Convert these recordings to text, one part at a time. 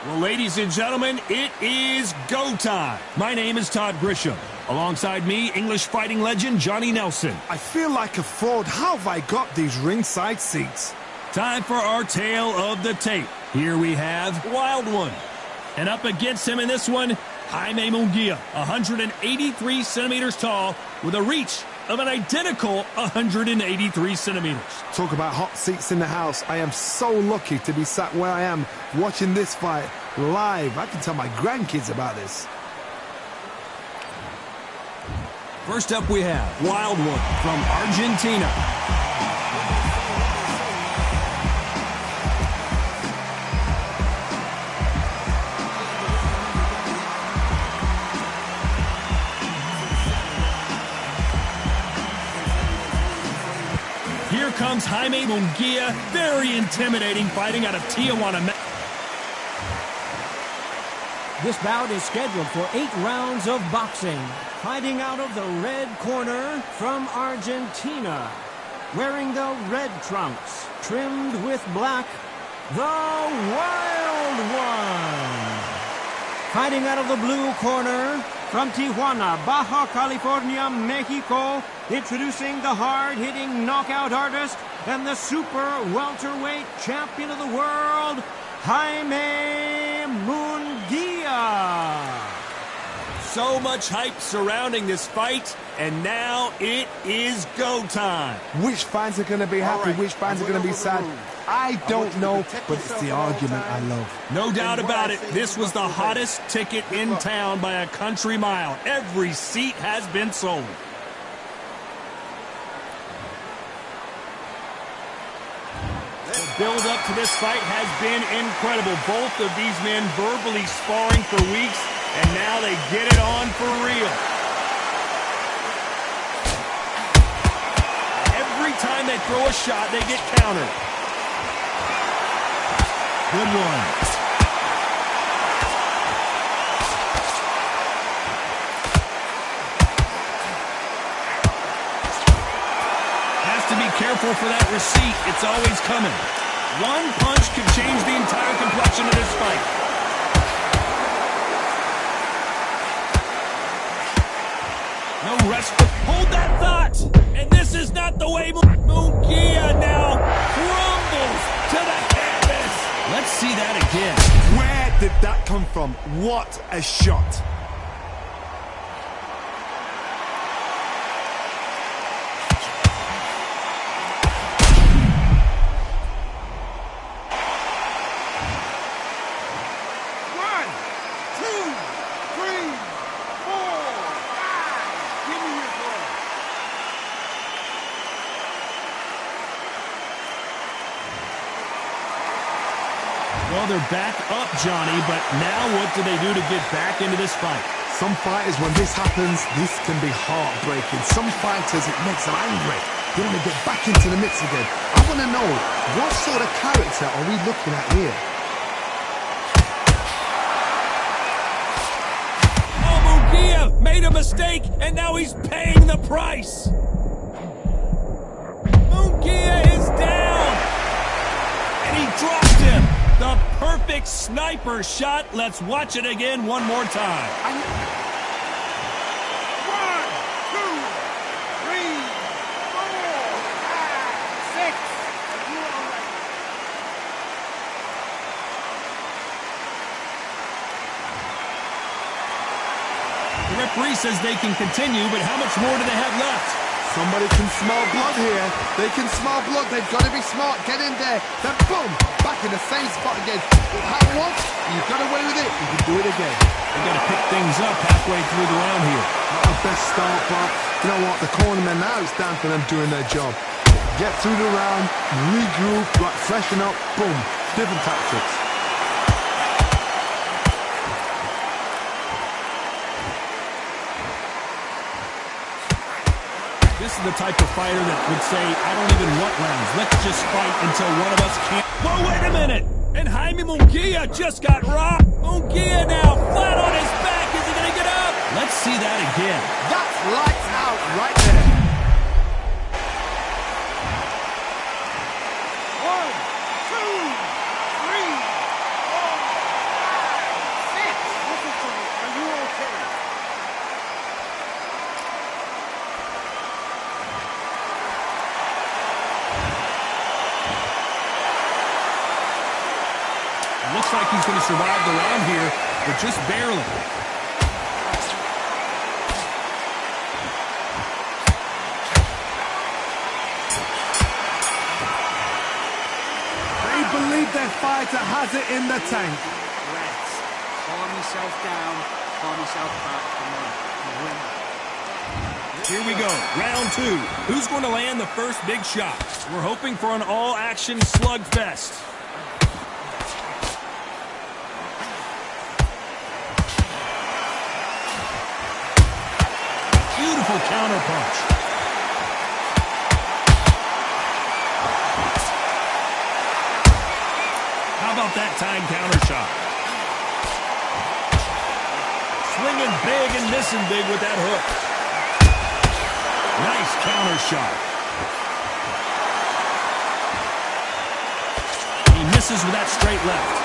Well, ladies and gentlemen, it is go time. My name is Todd Grisham. Alongside me, English fighting legend Johnny Nelson. I feel like a fraud. How have I got these ringside seats? Time for our tale of the tape. Here we have Wild One. And up against him in this one, Jaime Munguia, 183 centimeters tall, with a reach of an identical 183 centimeters. Talk about hot seats in the house. I am so lucky to be sat where I am watching this fight live. I can tell my grandkids about this. First up we have Wild One from Argentina. Here comes Jaime Munguia, very intimidating, fighting out of Tijuana. This bout is scheduled for 8 rounds of boxing. Fighting out of the red corner from Argentina. Wearing the red trunks, trimmed with black, the Wild One. Fighting out of the blue corner from Tijuana, Baja California, Mexico. Introducing the hard-hitting knockout artist and the super welterweight champion of the world, Jaime Munguia. So much hype surrounding this fight, and now it is go time. Which fans are going to be happy, which fans are going to be sad? I don't know, but it's the argument I love. No doubt about it, this was the hottest ticket in town by a country mile. Every seat has been sold. The build-up to this fight has been incredible. Both of these men verbally sparring for weeks, and now they get it on for real. Every time they throw a shot, they get countered. Good one. Has to be careful for that receipt. It's always coming. One punch could change the entire complexion of this fight. No rest. Hold that thought. And this is not the way Munguia now crumbles to the canvas. Let's see that again. Where did that come from? What a shot. Well, they're back up, Johnny, but now what do they do to get back into this fight? Some fighters, when this happens, this can be heartbreaking. Some fighters, it makes them angry. They want to get back into the mix again. I want to know, what sort of character are we looking at here? Oh, Munguia made a mistake, and now he's paying the price. Munguia is down, and he dropped him. The perfect sniper shot. Let's watch it again one more time. 1, 2, 3, 4, 5, 6. The referee says they can continue, but how much more do they have left? Somebody can smell blood here. They can smell blood. They've got to be smart. Get in there. Then boom, back in the same spot again. It happened once. You got away with it. You can do it again. They got to pick things up halfway through the round here. Not the best start, but you know what? The cornermen now, it's down to them doing their job. Get through the round, regroup, like freshen up. Boom, different tactics. This is the type of fighter that would say, I don't even want rounds. Let's just fight until one of us can't. Whoa, wait a minute! And Jaime Munguia just got rocked. Munguia now flat on his back. Is he going to get up? Let's see that again. That's lights out right there. 1, 2, 3, 4, 5, Looks like he's going to survive the round here, but just barely. They believe their fighter has it in the tank. Rest. Calm yourself down. Calm yourself back. Come on. Win. Here we go, round 2. Who's going to land the first big shot? We're hoping for an all-action slugfest. Beautiful counter punch. How about that time counter shot? Swinging big and missing big with that hook. Nice counter shot. He misses with that straight left.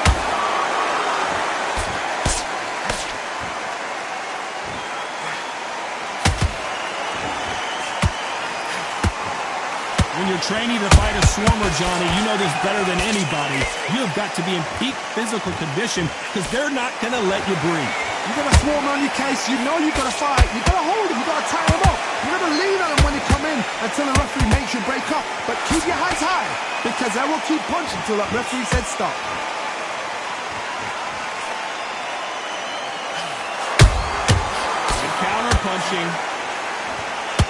When you're training to fight a swarmer, Johnny, you know this better than anybody. You have got to be in peak physical condition because they're not going to let you breathe. You got a swarm on your case, you know you've got to fight. You've got to hold him, you've got to tie him up. You never lean on him when you come in until the referee makes you break up. But keep your hands high, because they will keep punching until that referee said stop. Good counter punching.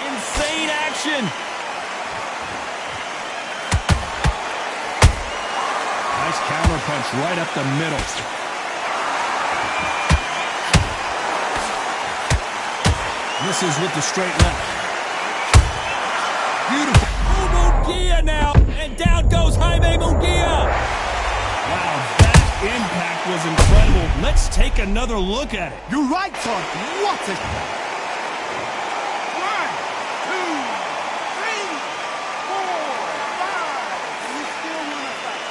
Insane action. Nice counter punch right up the middle. Misses with the straight left. Beautiful. Oh, Munguia now. And down goes Jaime Munguia. Wow, that impact was incredible. Let's take another look at it. You're right, Todd. What a... 1, 2, 3, 4, 5. And you still want to fight.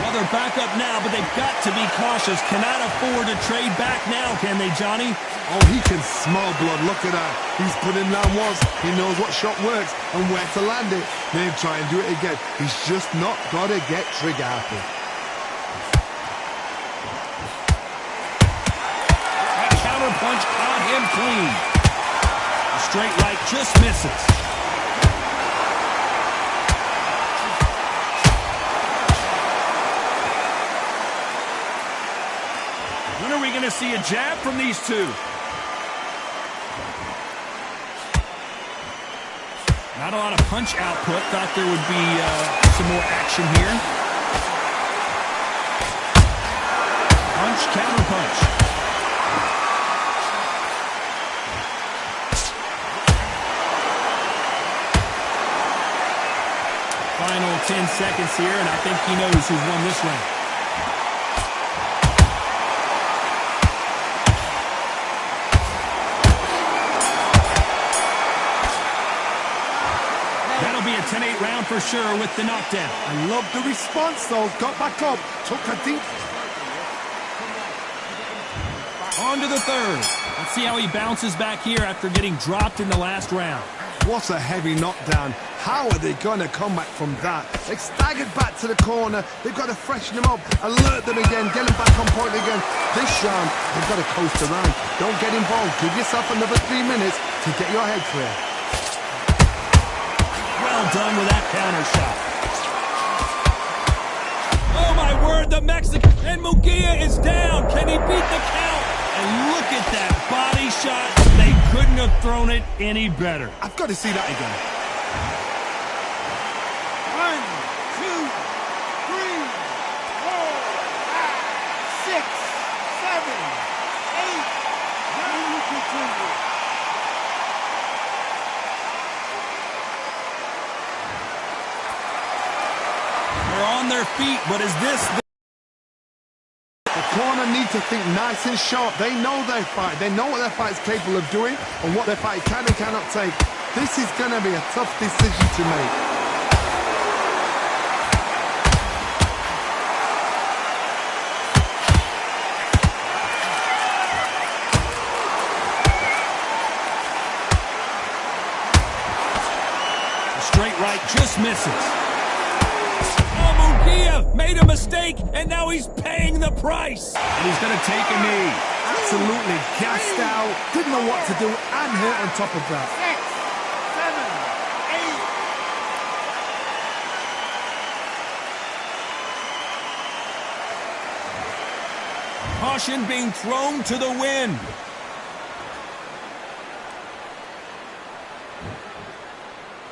Well, they're back up now, but they've got to be cautious. Cannot afford to trade back now, can they, Johnny? Oh, he can smell blood. Look at that. He's put in down once. He knows what shot works and where to land it. Then try and do it again. He's just not got to get trigger happy. That counter punch caught him clean. The straight right just misses. When are we going to see a jab from these two? Not a lot of punch output. Thought there would be some more action here. Punch, counter punch. Final 10 seconds here, and I think he knows who's won this round. That'll be a 10-8 round for sure with the knockdown. I love the response, though. Got back up, took a deep... On to the third. Let's see how he bounces back here after getting dropped in the last round. What a heavy knockdown. How are they going to come back from that? They staggered back to the corner. They've got to freshen them up, alert them again, get them back on point again. This round, they've got to coast around. Don't get involved. Give yourself another 3 minutes to get your head clear. Well done with that counter shot. Oh, my word, the Mexican. And Munguia is down. Can he beat the count? And look at that body shot. They couldn't have thrown it any better. I've got to see that again. 1, 2, 3, 4, 5, 6, 7, 8. Now you continue. They're on their feet, but is this... The corner need to think nice and sharp. They know their fight. They know what their fight is capable of doing and what their fight can and cannot take. This is going to be a tough decision to make. feet right, just misses. Oh, Munguia made a mistake, and now he's paying the price. And he's going to take a knee. Absolutely gassed out, didn't know what to do, and hurt on top of that. 6, 7, 8. Caution being thrown to the wind.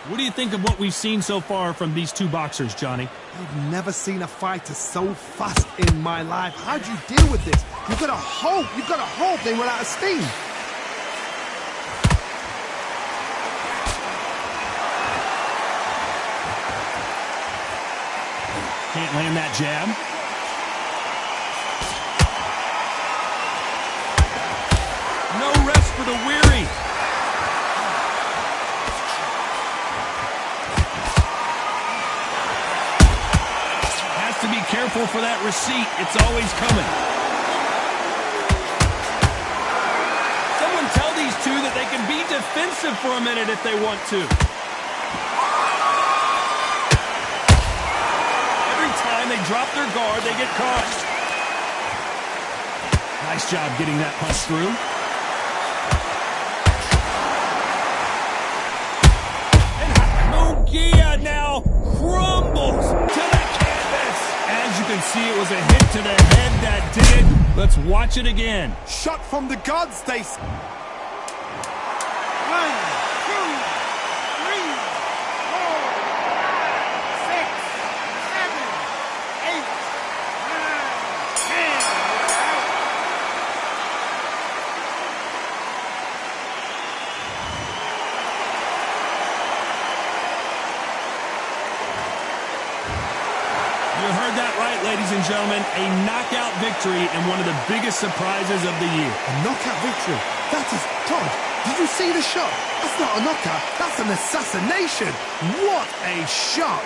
What do you think of what we've seen so far from these two boxers, Johnny? I've never seen a fighter so fast in my life. How do you deal with this? You've got to hope they run out of steam. Can't land that jab. No rest for the weary. To be careful for that receipt. It's always coming. Someone tell these two that they can be defensive for a minute if they want to. Every time they drop their guard, they get caught. Nice job getting that punch through. And Munguia now crumbles to the canvas. As you can see, it was a hit to the head that did it. Let's watch it again. Shot from the gods, they... 1, 2, 3, 4, 5, 6, 7, 8, 9, 10. You heard that right, ladies and gentlemen. A knockout victory and one of the biggest surprises of the year. A knockout victory? That is... Todd, did you see the shot? That's not a knockout. That's an assassination. What a shot.